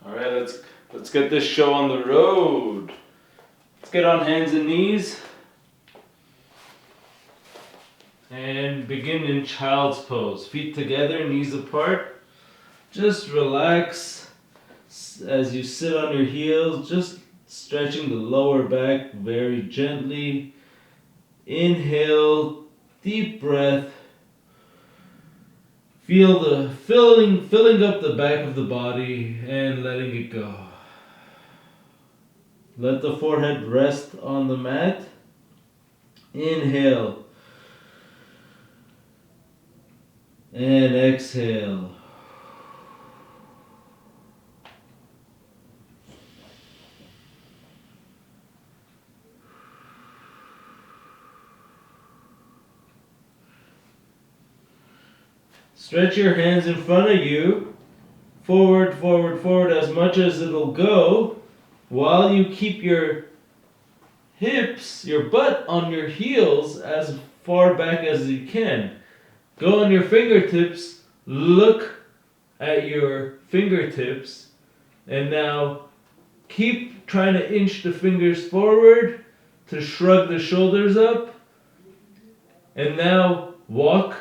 Alright, let's get this show on the road. Let's get on hands and knees. And begin in child's pose. Feet together, knees apart. Just relax as you sit on your heels, just stretching the lower back very gently. Inhale, deep breath. Feel the filling up the back of the body and letting it go. Let the forehead rest on the mat. Inhale. And exhale. Stretch your hands in front of you, forward, forward, forward as much as it'll go, while you keep your hips, your butt on your heels as far back as you can. Go on your fingertips, look at your fingertips, and now keep trying to inch the fingers forward to shrug the shoulders up, and now walk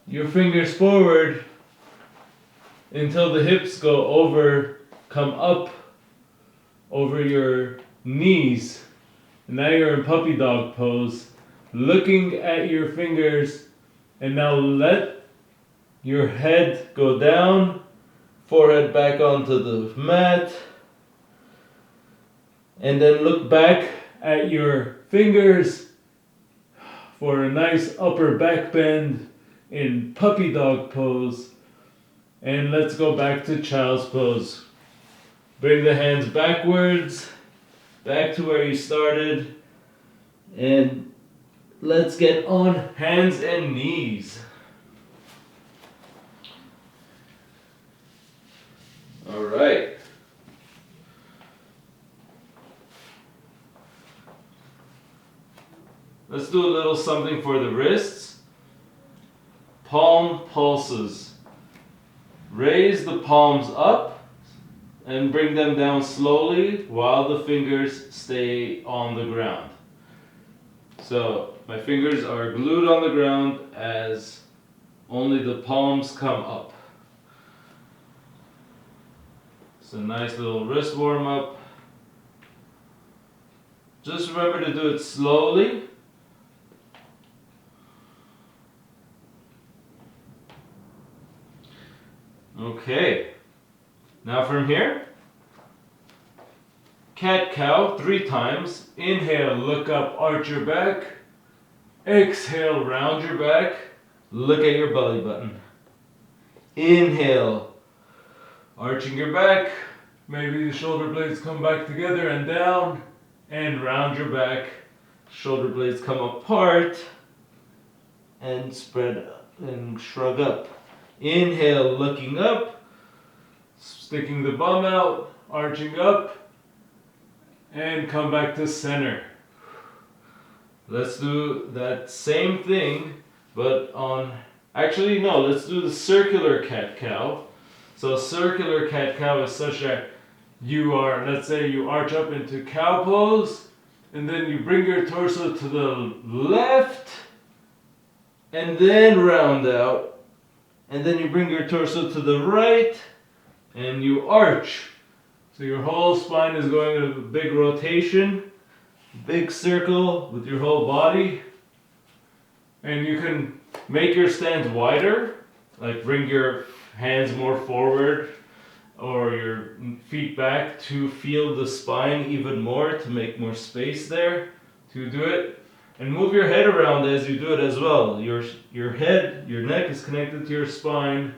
your fingers forward until the hips come up over your knees. And now you're in puppy dog pose, looking at your fingers, and now let your head go down, forehead back onto the mat, and then look back at your fingers for a nice upper back bend in puppy dog pose. And let's go back to child's pose. Bring the hands backwards, back to where you started, and let's get on hands and knees. All right. Let's do a little something for the wrists. Palm pulses. Raise the palms up and bring them down slowly while the fingers stay on the ground. So my fingers are glued on the ground as only the palms come up. It's a nice little wrist warm up. Just remember to do it slowly. Okay, now from here, cat-cow 3 times. Inhale, look up, arch your back. Exhale, round your back. Look at your belly button. Inhale, arching your back. Maybe the shoulder blades come back together and down. And round your back. Shoulder blades come apart and spread and shrug up. Inhale, looking up, sticking the bum out, arching up, and come back to center. Let's do that same thing, but let's do the circular cat-cow. So circular cat-cow is such that let's say you arch up into cow pose, and then you bring your torso to the left, and then round out. And then you bring your torso to the right and you arch. So your whole spine is going in a big rotation, big circle with your whole body. And you can make your stance wider, like bring your hands more forward or your feet back to feel the spine even more, to make more space there to do it. And move your head around as you do it as well. Your head, your neck is connected to your spine.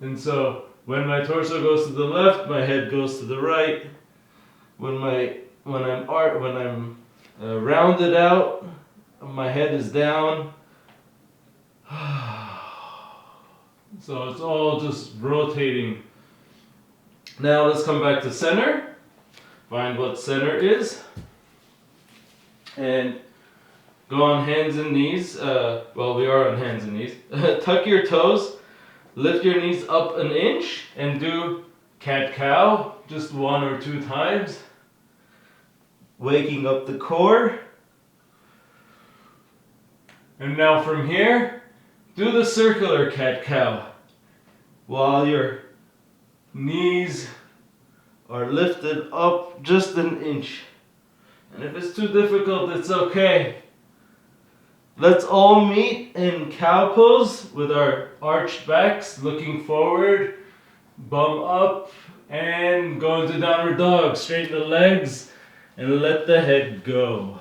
And so when my torso goes to the left, my head goes to the right. When I'm rounded out, my head is down. So it's all just rotating. Now let's come back to center. Find what center is. And go on hands and knees. We are on hands and knees. Tuck your toes. Lift your knees up an inch and do cat-cow, just 1 or 2 times, waking up the core. And now from here, do the circular cat-cow while your knees are lifted up just an inch. And if it's too difficult, it's okay. Let's all meet in cow pose with our arched backs, looking forward, bum up, and go into downward dog. Straighten the legs and let the head go.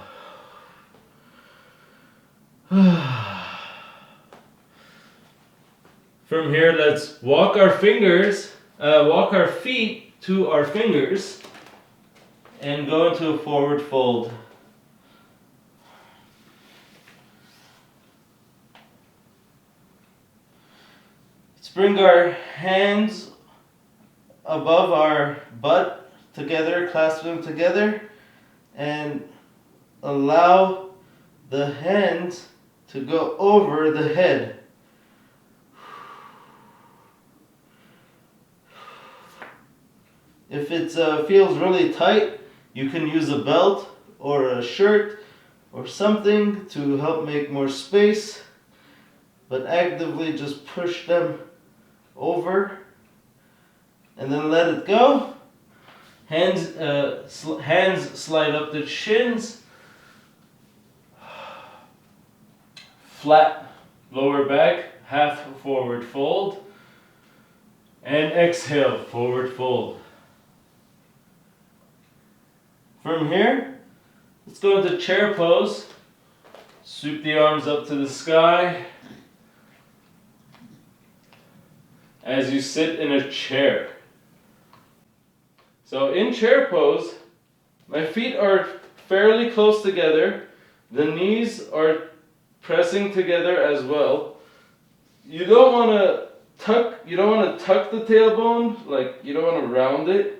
From here, let's walk our feet to our fingers and go into a forward fold. Let's bring our hands above our butt together, clasp them together, and allow the hands to go over the head. If it feels really tight, you can use a belt or a shirt or something to help make more space, but actively just push them over and then let it go. Hands slide up the shins, flat lower back, half forward fold, and exhale, forward fold. From here, let's go into chair pose. Sweep the arms up to the sky as you sit in a chair. So in chair pose, my feet are fairly close together. The knees are pressing together as well. You don't want to tuck the tailbone, like you don't want to round it.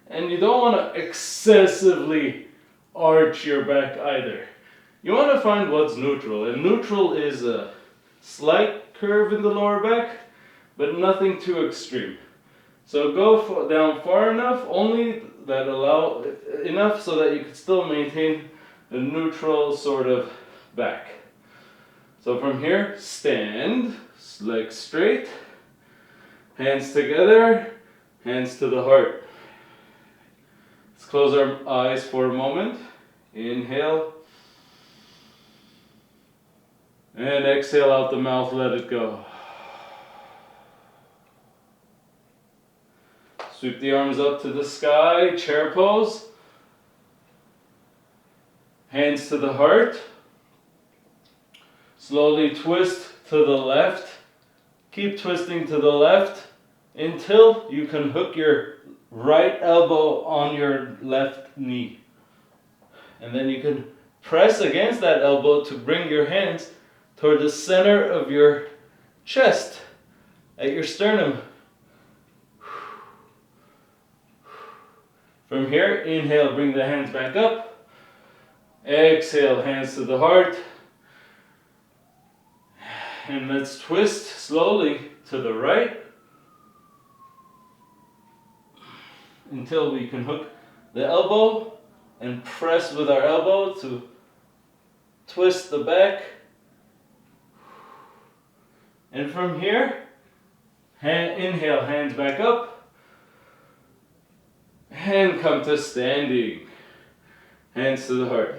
And you don't want to excessively arch your back either. You want to find what's neutral. And neutral is a slight curve in the lower back, but nothing too extreme. So go down far enough, only that allow enough so that you can still maintain a neutral sort of back. So from here, stand, legs straight, hands together, hands to the heart. Let's close our eyes for a moment. Inhale. And exhale out the mouth, let it go. Sweep the arms up to the sky, chair pose. Hands to the heart. Slowly twist to the left. Keep twisting to the left until you can hook your right elbow on your left knee. And then you can press against that elbow to bring your hands toward the center of your chest, at your sternum. From here, inhale, bring the hands back up. Exhale, hands to the heart. And let's twist slowly to the right until we can hook the elbow and press with our elbow to twist the back. And from here, inhale, hands back up, and come to standing. Hands to the heart.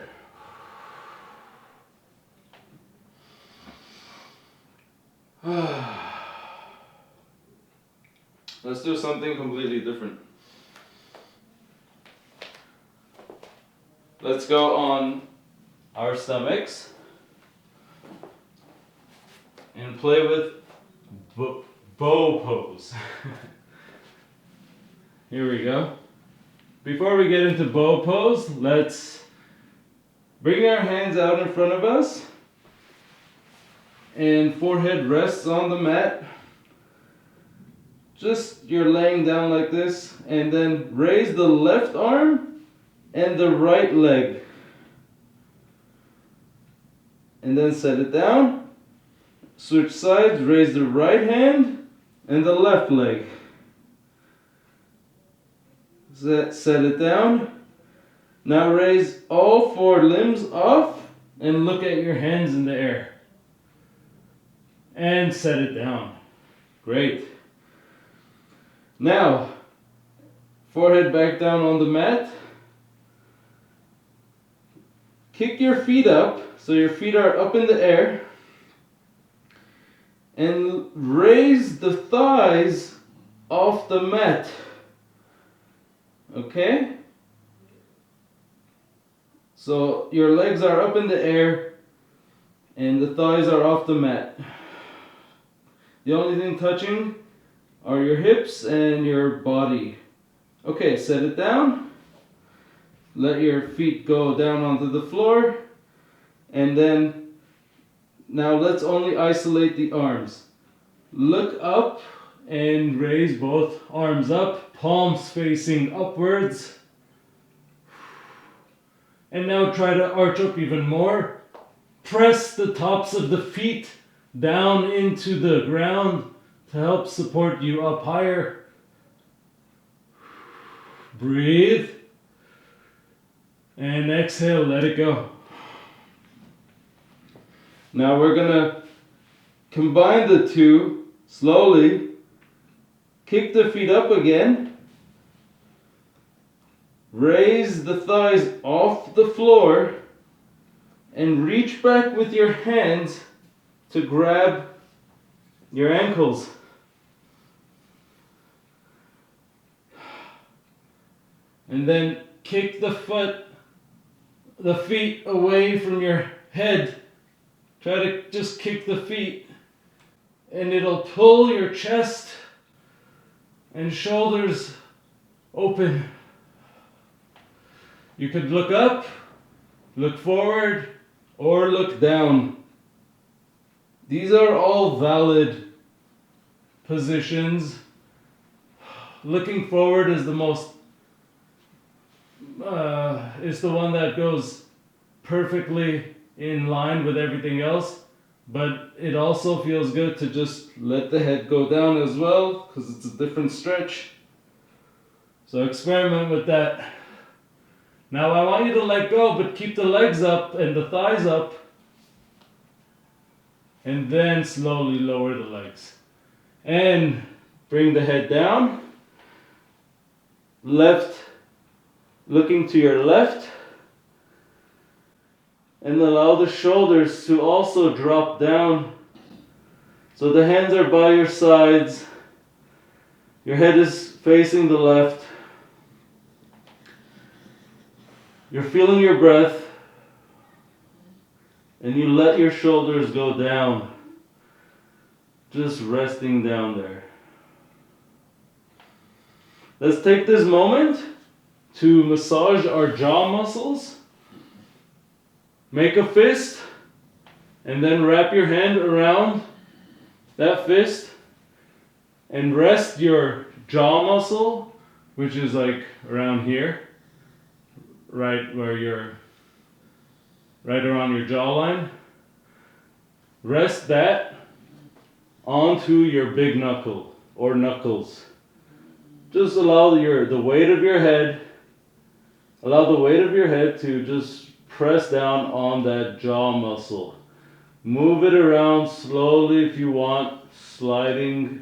Let's do something completely different. Let's go on our stomachs and play with bow pose. Here we go. Before we get into bow pose, let's bring our hands out in front of us and forehead rests on the mat. Just you're laying down like this, and then raise the left arm and the right leg. And then set it down. Switch sides, raise the right hand and the left leg. Set it down. Now raise all four limbs off and look at your hands in the air. And set it down. Great. Now, forehead back down on the mat. Kick your feet up so your feet are up in the air. And raise the thighs off the mat. Okay? So your legs are up in the air and the thighs are off the mat. The only thing touching are your hips and your body. Okay, set it down. Let your feet go down onto the floor. And then, now let's only isolate the arms. Look up and raise both arms up, palms facing upwards. And now try to arch up even more. Press the tops of the feet down into the ground to help support you up higher. Breathe. And exhale, let it go. Now we're gonna combine the two slowly. Kick the feet up again. Raise the thighs off the floor and reach back with your hands to grab your ankles. And then kick the feet away from your head. Try to just kick the feet and it'll pull your chest and shoulders open. You could look up, look forward, or look down. These are all valid positions. Looking forward is the most is the one that goes perfectly in line with everything else, but it also feels good to just let the head go down as well because it's a different stretch. So experiment with that. Now I want you to let go, but keep the legs up and the thighs up, and then slowly lower the legs and bring the head down. Left, looking to your left, and allow the shoulders to also drop down. So the hands are by your sides. Your head is facing the left. You're feeling your breath. And you let your shoulders go down. Just resting down there. Let's take this moment to massage our jaw muscles. Make a fist and then wrap your hand around that fist and rest your jaw muscle, which is like around here, right around your jawline. Rest that onto your big knuckle or knuckles. Just allow the weight of your head to just press down on that jaw muscle. Move it around slowly if you want, sliding,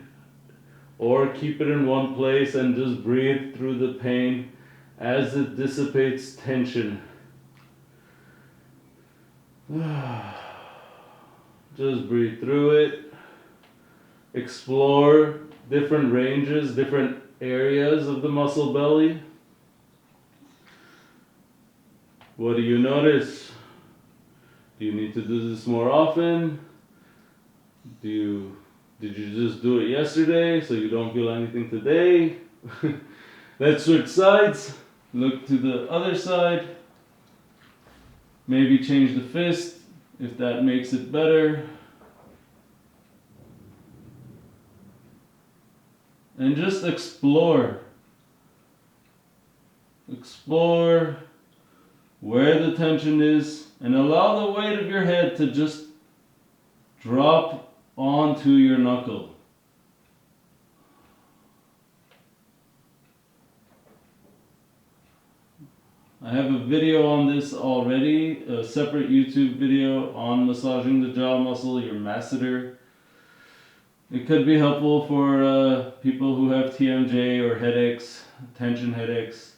or keep it in one place and just breathe through the pain as it dissipates tension. Just breathe through it. Explore different ranges, different areas of the muscle belly. What do you notice? Do you need to do this more often? Did you just do it yesterday so you don't feel anything today? Let's switch sides. Look to the other side. Maybe change the fist if that makes it better. And just explore. Explore where the tension is and allow the weight of your head to just drop onto your knuckle. I have a video on this already, a separate YouTube video on massaging the jaw muscle, your masseter. It could be helpful for people who have TMJ or headaches, tension headaches.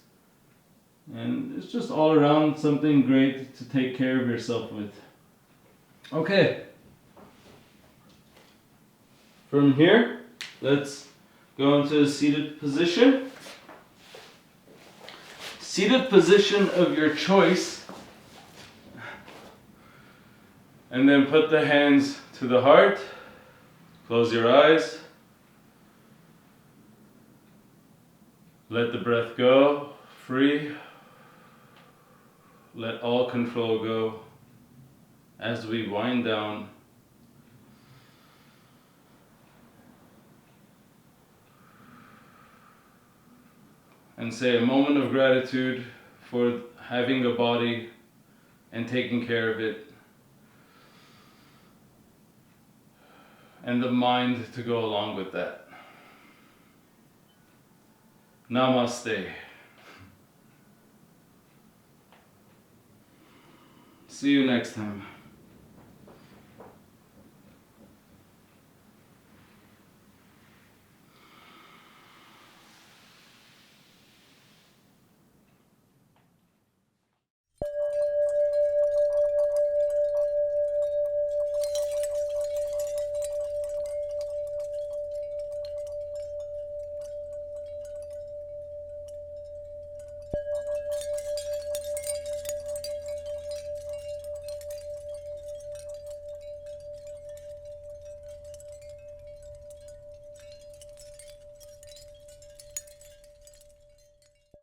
And it's just all around something great to take care of yourself with. Okay. From here, let's go into a seated position. Seated position of your choice. And then put the hands to the heart. Close your eyes. Let the breath go, free. Let all control go as we wind down. And say a moment of gratitude for having a body and taking care of it. And the mind to go along with that. Namaste. See you next time.